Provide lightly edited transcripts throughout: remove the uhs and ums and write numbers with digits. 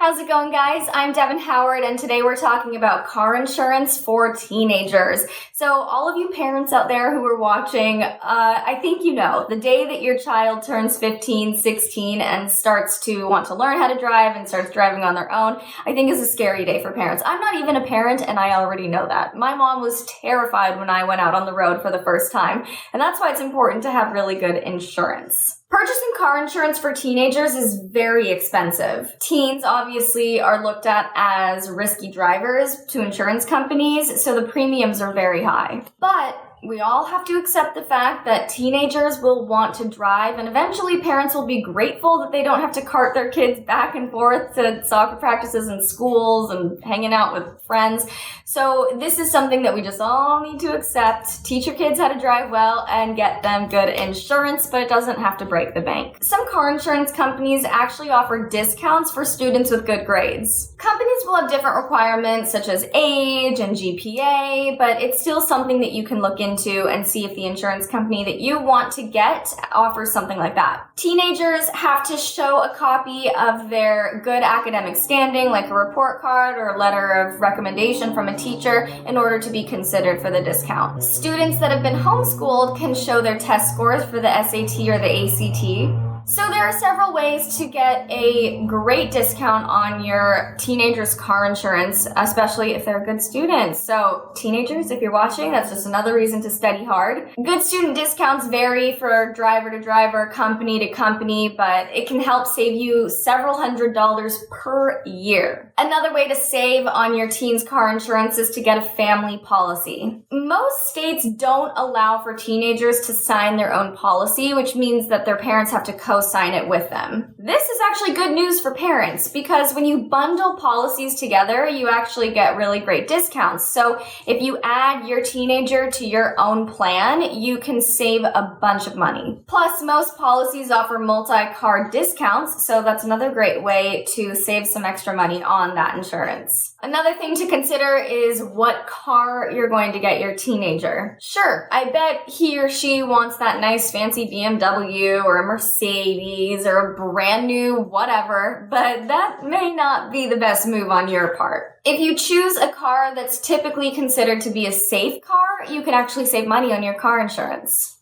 How's it going, guys? I'm Devin Howard, and today we're talking about car insurance for teenagers. So all of you parents out there who are watching, I think you know, the day that your child turns 15, 16, and starts to want to learn how to drive and starts driving on their own, I think is a scary day for parents. I'm not even a parent, and I already know that. My mom was terrified when I went out on the road for the first time, and that's why it's important to have really good insurance. Purchasing car insurance for teenagers is very expensive. Teens obviously are looked at as risky drivers to insurance companies, so the premiums are very high. But we all have to accept the fact that teenagers will want to drive, and eventually parents will be grateful that they don't have to cart their kids back and forth to soccer practices and schools and hanging out with friends. So this is something that we just all need to accept. Teach your kids how to drive well and get them good insurance, but it doesn't have to break the bank. Some car insurance companies actually offer discounts for students with good grades. Companies will have different requirements such as age and GPA, but it's still something that you can look into and see if the insurance company that you want to get offers something like that. Teenagers have to show a copy of their good academic standing, like a report card or a letter of recommendation from a teacher, in order to be considered for the discount. Students that have been homeschooled can show their test scores for the SAT or the ACT. So there are several ways to get a great discount on your teenager's car insurance, especially if they're good students. So teenagers, if you're watching, that's just another reason to study hard. Good student discounts vary for driver to driver, company to company, but it can help save you several $100s per year. Another way to save on your teen's car insurance is to get a family policy. Most states don't allow for teenagers to sign their own policy, which means that their parents have to co-sign it with them. This is actually good news for parents because when you bundle policies together, you actually get really great discounts. So if you add your teenager to your own plan, you can save a bunch of money. Plus, most policies offer multi-car discounts, so that's another great way to save some extra money on that insurance. Another thing to consider is what car you're going to get your teenager. Sure, I bet he or she wants that nice fancy BMW or a Mercedes or a brand new whatever, but that may not be the best move on your part. If you choose a car that's typically considered to be a safe car, you can actually save money on your car insurance.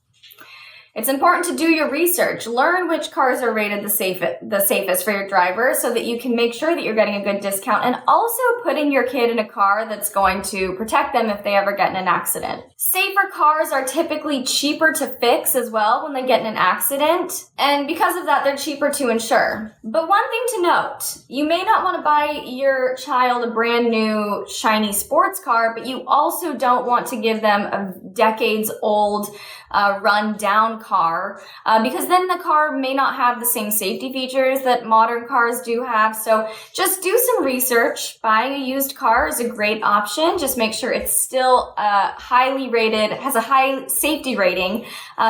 It's important to do your research. Learn which cars are rated the safest for your driver so that you can make sure that you're getting a good discount, and also putting your kid in a car that's going to protect them if they ever get in an accident. Safer cars are typically cheaper to fix as well when they get in an accident, and because of that, they're cheaper to insure. But one thing to note, you may not want to buy your child a brand new shiny sports car, but you also don't want to give them a decades-old run-down car because then the car may not have the same safety features that modern cars do have. So just do some research. Buying a used car is a great option. Just make sure it's still highly rated, has a high safety rating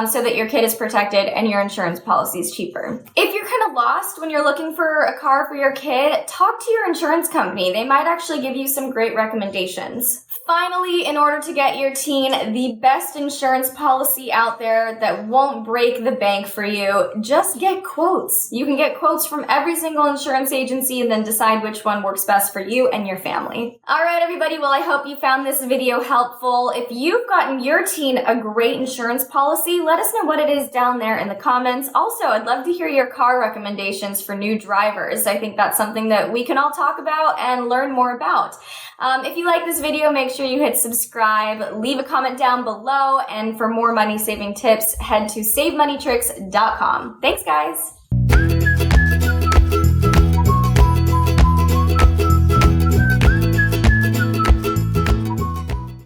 so that your kid is protected and your insurance policy is cheaper. If you're kind of lost when you're looking for a car for your kid, talk to your insurance company. They might actually give you some great recommendations. Finally, in order to get your teen the best insurance policy out there that won't break the bank for you, just get quotes. You can get quotes from every single insurance agency and then decide which one works best for you and your family. All right, everybody. Well, I hope you found this video helpful. If you've gotten your teen a great insurance policy, let us know what it is down there in the comments. Also, I'd love to hear your car recommendations for new drivers. I think that's something that we can all talk about and learn more about. If you like this video, make sure you hit subscribe, leave a comment down below, and for more money-saving tips, head to SaveMoneyTricks.com. Thanks, guys!